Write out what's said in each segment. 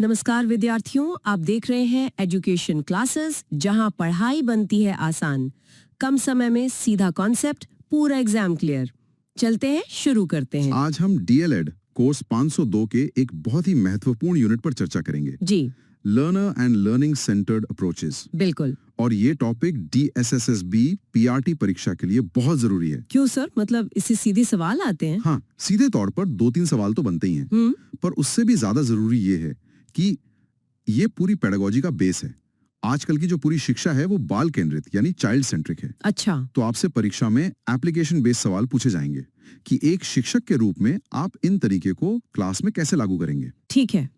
नमस्कार विद्यार्थियों, आप देख रहे हैं एजुकेशन क्लासेस, जहां पढ़ाई बनती है आसान, कम समय में सीधा कॉन्सेप्ट, पूरा एग्जाम क्लियर। चलते हैं, शुरू करते हैं। आज हम डीएलएड कोर्स 502 के एक बहुत ही महत्वपूर्ण यूनिट पर चर्चा करेंगे। जी learner and learning centred approaches. बिल्कुल। और ये टॉपिक DSSSB पीआरटी परीक्षा के लिए बहुत जरूरी है। क्यों सर, मतलब इससे सीधे सवाल आते हैं? हाँ, सीधे तौर पर 2-3 सवाल तो बनते ही हैं, पर उससे भी ज्यादा जरूरी ये है कि ये पूरी पेडागोजी का बेस है। आजकल की जो पूरी शिक्षा है वो बाल केंद्रित यानी चाइल्ड सेंट्रिक है। अच्छा। तो आपसे परीक्षा में एप्लीकेशन बेस्ड सवाल पूछे जाएंगे कि एक शिक्षक के रूप में आप इन तरीके को क्लास में कैसे लागू करेंगे। ठीक है,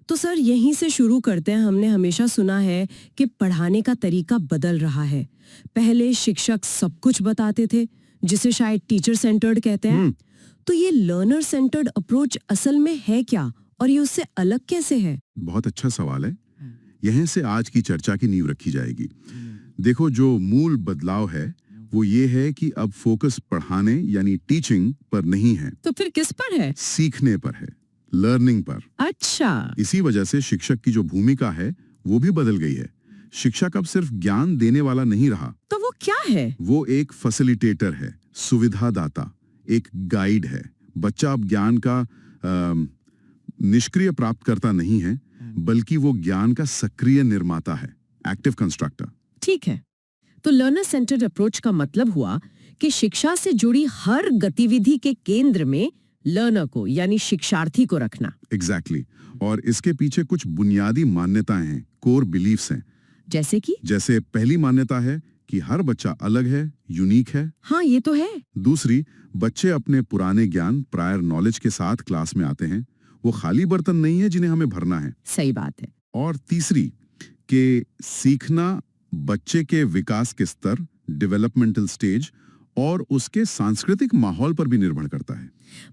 तो सर यहीं से शुरू करते हैं। हमने हमेशा सुना है कि पढ़ाने का तरीका बदल रहा है। पहले शिक्षक सब कुछ बताते थे, जिसे शायद टीचर सेंटर्ड कहते हैं। तो ये लर्नर सेंटर्ड अप्रोच असल में है क्या, और ये उससे अलग कैसे है? बहुत अच्छा सवाल है। यहीं से आज की चर्चा की नींव रखी जाएगी। देखो, जो मूल बदलाव है वो ये है कि अब फोकस पढ़ाने यानी टीचिंग पर नहीं है। तो फिर किस पर है? सीखने पर है, लर्निंग पर। अच्छा। इसी वजह से शिक्षक की जो भूमिका है वो भी बदल गई है। शिक्षक अब सिर्फ ज्ञान देने वाला नहीं रहा। तो वो क्या है? वो एक फैसिलिटेटर है, सुविधादाता, एक गाइड है। बच्चा अब ज्ञान का निष्क्रिय प्राप्तकर्ता नहीं है, बल्कि वो ज्ञान का सक्रिय निर्माता है, एक्टिव कंस्ट्रक्टर। ठीक है, तो लर्नर सेंटर्ड अप्रोच का मतलब हुआ कि शिक्षा से जुड़ी हर गतिविधि के केंद्र में लर्नर को यानी शिक्षार्थी को रखना। एग्जैक्टली। और इसके पीछे कुछ बुनियादी मान्यताएं हैं, कोर बिलीफ्स हैं। जैसे पहली मान्यता है कि हर बच्चा अलग है, यूनिक है। हाँ, ये तो है। दूसरी, बच्चे अपने पुराने ज्ञान, प्रायर नॉलेज के साथ क्लास में आते हैं। वो खाली बर्तन नहीं है जिन्हें हमें भरना है। सही बात है। और तीसरी, कि सीखना बच्चे के विकास के स्तर, डेवलपमेंटल स्टेज और उसके सांस्कृतिक माहौल पर भी निर्भर करता है।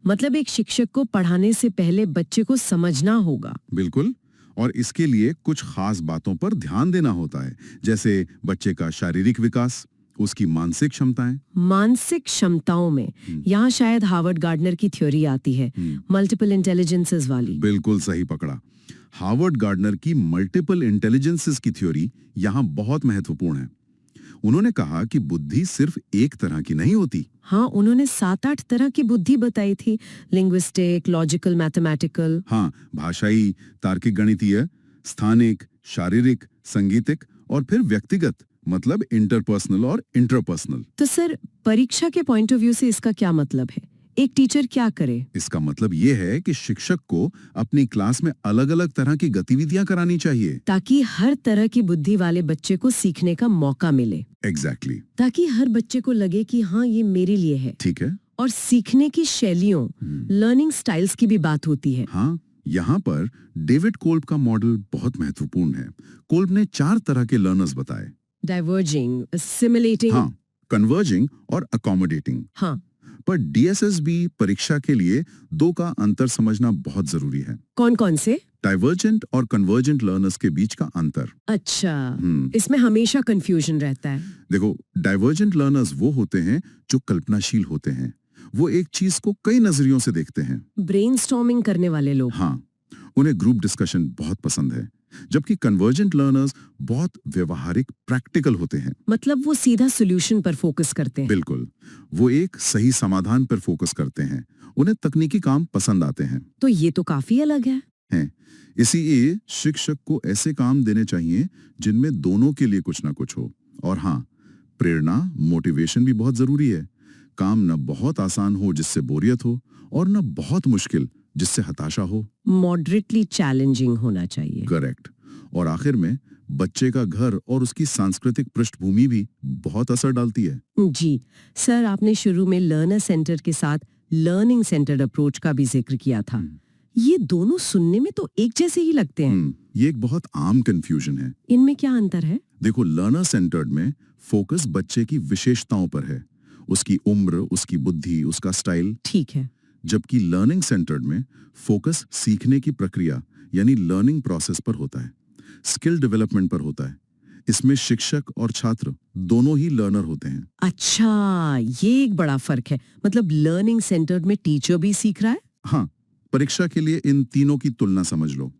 मतलब एक शिक्षक को पढ़ाने से पहले बच्चे को समझना होगा। बिल्कुल। और इसके लिए कुछ खास बातों पर ध्यान देना होता है, जैसे बच्चे का शारीरिक विकास, उसकी मानसिक क्षमताएं। मानसिक क्षमताओं में यहाँ शायद हार्वर्ड गार्डनर की थ्योरी आती है, मल्टीपल इंटेलिजेंसेस वाली। बिल्कुल सही पकड़ा। हार्वर्ड गार्डनर की मल्टीपल इंटेलिजेंसेस की थ्योरी यहाँ बहुत महत्वपूर्ण है। उन्होंने कहा कि बुद्धि सिर्फ एक तरह की नहीं होती। हाँ, उन्होंने 7-8 तरह की बुद्धि बताई थी। Linguistic, logical, mathematical. हाँ, भाषाई, तार्किक गणितीय, स्थानिक, शारीरिक, संगीतिक और फिर व्यक्तिगत, मतलब इंटरपर्सनल और इंट्रापर्सनल। तो सर, परीक्षा के पॉइंट ऑफ व्यू से इसका क्या मतलब है? एक टीचर क्या करे? इसका मतलब ये है कि शिक्षक को अपनी क्लास में अलग-अलग तरह की गतिविधियां करानी चाहिए, ताकि हर तरह की बुद्धि वाले बच्चे को सीखने का मौका मिले। एग्जैक्टली। ताकि हर बच्चे को लगे कि हाँ, ये मेरे लिए है। ठीक है। और सीखने की शैलियों, लर्निंग स्टाइल्स की भी बात होती है। हाँ, यहाँ पर डेविड कोल्ब का मॉडल बहुत महत्वपूर्ण है। कोल्ब ने 4 तरह के लर्नर्स बताए। डाइवर्जिंग, सिमुलेटिंग, हाँ, कन्वर्जिंग और अकोमोडेटिंग। हाँ। पर DSSB परीक्षा के लिए 2 का अंतर समझना बहुत जरूरी है। कौन कौन से? डाइवर्जेंट और कन्वर्जेंट लर्नर्स के बीच का अंतर। अच्छा, इसमें हमेशा कंफ्यूजन रहता है। देखो, डाइवर्जेंट लर्नर्स वो होते हैं जो कल्पनाशील होते हैं। वो एक चीज को कई नजरियों से देखते हैं। ब्रेनस्टॉर्मिंग करने वाले लोग। हाँ, उन्हें ग्रुप डिस्कशन बहुत पसंद है। जबकि कन्वर्जेंट लर्नर्स बहुत व्यवहारिक, प्रैक्टिकल होते हैं। मतलब वो सीधा सॉल्यूशन पर फोकस करते हैं। बिल्कुल, वो एक सही समाधान पर फोकस करते हैं। उन्हें तकनीकी काम पसंद आते हैं। तो ये तो काफी अलग है। इसीलिए शिक्षक को ऐसे काम देने चाहिए जिनमें दोनों के लिए कुछ ना कुछ हो। और हाँ, प्रेरणा, मोटिवेशन भी बहुत जरूरी है। काम न बहुत आसान हो जिससे बोरियत हो, और न बहुत मुश्किल जिससे हताशा हो। मॉडरेटली चैलेंजिंग होना चाहिए। करेक्ट। और आखिर में बच्चे का घर और उसकी सांस्कृतिक पृष्ठभूमि भी बहुत असर डालती है। जी सर, आपने शुरू में लर्नर सेंटर के साथ लर्निंग सेंटर्ड अप्रोच का भी जिक्र किया था। ये दोनों सुनने में तो एक जैसे ही लगते हैं। ये एक बहुत आम कंफ्यूजन है। इनमें क्या अंतर है? देखो, लर्नर सेंटर्ड में फोकस बच्चे की विशेषताओं पर है, उसकी उम्र, उसकी बुद्धि, उसका स्टाइल। ठीक है। जबकि लर्निंग सेंटर्ड में फोकस सीखने की प्रक्रिया यानी लर्निंग प्रोसेस पर होता है, स्किल डेवलपमेंट पर होता है। इसमें शिक्षक और छात्र दोनों ही लर्नर होते हैं। अच्छा, ये एक बड़ा फर्क है। मतलब लर्निंग सेंटर्ड में टीचर भी सीख रहा है। हाँ, परीक्षा के लिए इन तीनों की तुलना समझ लो।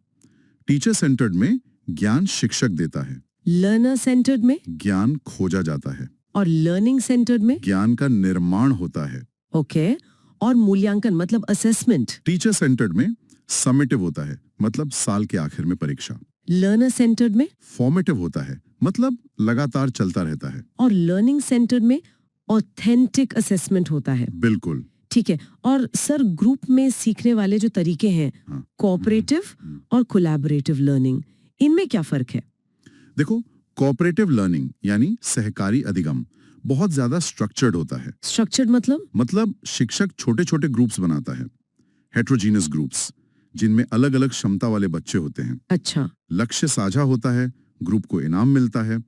टीचर सेंटर्ड में ज्ञान शिक्षक देता है, लर्नर सेंटर्ड में ज्ञान खोजा जाता है, और लर्निंग सेंटर्ड में ज्ञान का निर्माण होता है। ओके और मूल्यांकन मतलब असेसमेंट। टीचर सेंटर्ड में समेटिव होता है, मतलब साल के आखिर में परीक्षा। लर्नर सेंटर्ड में फॉर्मेटिव होता है, मतलब लगातार चलता रहता है। और लर्निंग सेंटर्ड में ऑथेंटिक असेसमेंट होता है। बिल्कुल। ठीक है। और सर ग्रुप में सीखने वाले जो तरीके हैं, हाँ। कोऑपरेटिव और कोलैबोरेटिव लर्निंग, इनमें क्या फर्क है? देखो, कोऑपरेटिव लर्निंग यानी सहकारी अधिगम बहुत ज्यादा स्ट्रक्चर्ड होता है। स्ट्रक्चर्ड मतलब शिक्षक छोटे छोटे ग्रुप्स बनाता है, हेट्रोजीनियस ग्रुप्स, जिनमें अलग अलग क्षमता वाले बच्चे होते हैं। अच्छा। लक्ष्य साझा होता है, ग्रुप को इनाम मिलता है,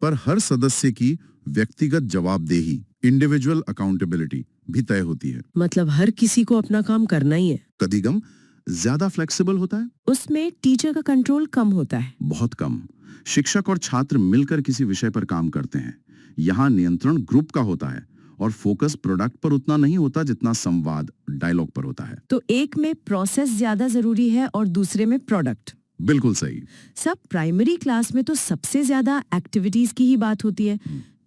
पर हर सदस्य की व्यक्तिगत जवाबदेही, इंडिविजुअल अकाउंटेबिलिटी भी तय होती है। मतलब हर किसी को अपना काम करना ही है। अधिगम ज्यादा फ्लेक्सिबल होता है, उसमें टीचर का कंट्रोल कम होता है। बहुत कम। शिक्षक और छात्र मिलकर किसी विषय पर काम करते हैं। यहाँ नियंत्रण ग्रुप का होता है और फोकस प्रोडक्ट पर उतना नहीं होता जितना संवाद, डायलॉग पर होता है। तो एक में प्रोसेस ज्यादा जरूरी है और दूसरे में प्रोडक्ट। बिल्कुल सही। सब प्राइमरी क्लास में तो सबसे ज्यादा एक्टिविटीज की ही बात होती है,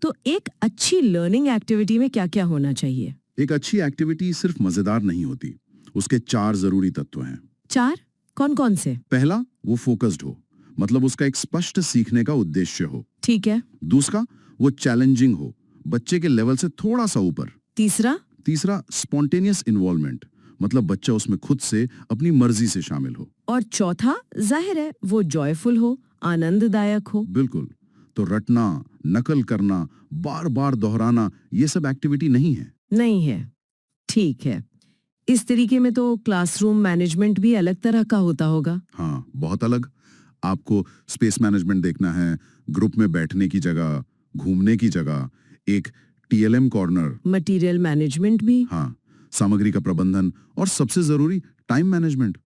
तो एक अच्छी लर्निंग एक्टिविटी में क्या क्या होना चाहिए? एक अच्छी एक्टिविटी सिर्फ मजेदार नहीं होती, उसके 4 जरूरी तत्व हैं। 4 कौन कौन से? पहला, वो फोकस्ड हो, मतलब उसका एक स्पष्ट सीखने का उद्देश्य हो। ठीक है। दूसरा, वो चैलेंजिंग हो, बच्चे के लेवल से थोड़ा सा ऊपर। तीसरा, स्पॉन्टेनियस इन्वॉल्वमेंट, मतलब बच्चा उसमें खुद से अपनी मर्जी से शामिल हो। और चौथा, जाहिर है वो जॉयफुल हो, आनंददायक हो। बिल्कुल। तो रटना, नकल करना, बार बार दोहराना, ये सब एक्टिविटी नहीं है। नहीं है। ठीक है। इस तरीके में तो क्लासरूम मैनेजमेंट भी अलग तरह का होता होगा। हाँ, बहुत अलग। आपको स्पेस मैनेजमेंट देखना है, ग्रुप में बैठने की जगह, घूमने की जगह, एक टीएलएम कॉर्नर, मटेरियल मैनेजमेंट भी। हाँ, सामग्री का प्रबंधन, और सबसे जरूरी टाइम मैनेजमेंट।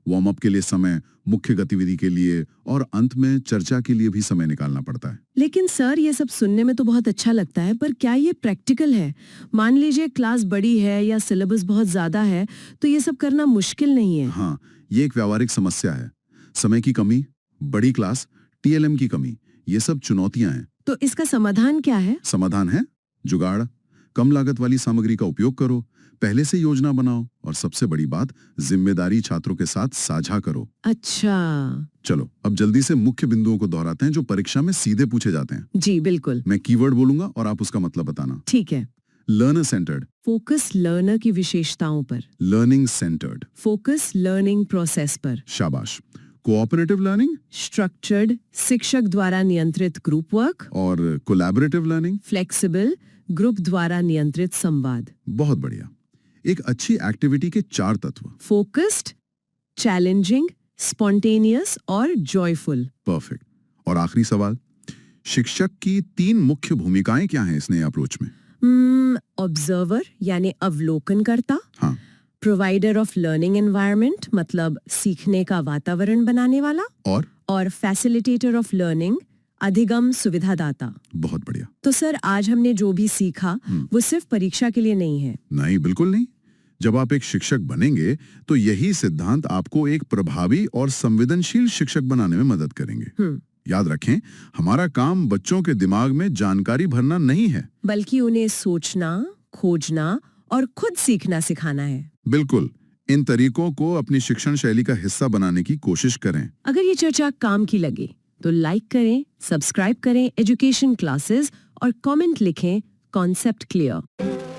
वार्म अप के लिए समय, मुख्य गतिविधि के लिए और अंत में चर्चा के लिए भी समय निकालना पड़ता है। लेकिन सर ये सब सुनने में तो बहुत अच्छा लगता है, पर क्या ये प्रैक्टिकल है? मान लीजिए क्लास बड़ी है या सिलेबस बहुत ज्यादा है, तो ये सब करना मुश्किल नहीं है? हाँ, ये एक व्यावहारिक समस्या है। समय की कमी, बड़ी क्लास, टीएलएम की कमी, ये सब चुनौतियां हैं। तो इसका समाधान क्या है? समाधान है जुगाड़। कम लागत वाली सामग्री का उपयोग करो, पहले से योजना बनाओ, और सबसे बड़ी बात, जिम्मेदारी छात्रों के साथ साझा करो। अच्छा। चलो अब जल्दी से मुख्य बिंदुओं को दोहराते हैं जो परीक्षा में सीधे पूछे जाते हैं। जी बिल्कुल। मैं कीवर्ड बोलूंगा और आप उसका मतलब बताना। ठीक है। लर्नर सेंटर्ड, फोकस लर्नर की विशेषताओं पर। Learning centred, focus learning process पर। शाबाश। कोऑपरेटिव लर्निंग, स्ट्रक्चर्ड शिक्षक द्वारा नियंत्रित ग्रुप वर्क। और कोलैबोरेटिव लर्निंग, फ्लेक्सिबल ग्रुप द्वारा नियंत्रित संवाद। बहुत बढ़िया। एक अच्छी एक्टिविटी के 4 तत्व, फोकस्ड, चैलेंजिंग, स्पॉन्टेनियस और जॉयफुल। परफेक्ट। और आखिरी सवाल, शिक्षक की 3 मुख्य भूमिकाएं क्या हैं इस नए अप्रोच में? ऑब्जर्वर यानी अवलोकनकर्ता, हाँ, प्रोवाइडर ऑफ लर्निंग एनवायरनमेंट मतलब सीखने का वातावरण बनाने वाला, और फैसिलिटेटर ऑफ लर्निंग अधिगम सुविधादाता। बहुत बढ़िया। तो सर आज हमने जो भी सीखा वो सिर्फ परीक्षा के लिए नहीं है। नहीं, बिल्कुल नहीं। जब आप एक शिक्षक बनेंगे तो यही सिद्धांत आपको एक प्रभावी और संवेदनशील शिक्षक बनाने में मदद करेंगे। याद रखें, हमारा काम बच्चों के दिमाग में जानकारी भरना नहीं है, बल्कि उन्हें सोचना, खोजना और खुद सीखना सिखाना है। बिल्कुल। इन तरीकों को अपनी शिक्षण शैली का हिस्सा बनाने की कोशिश करें। अगर ये चर्चा काम की लगे तो लाइक करें, सब्सक्राइब करें एजुकेशन क्लासेस और कमेंट लिखें कॉन्सेप्ट क्लियर।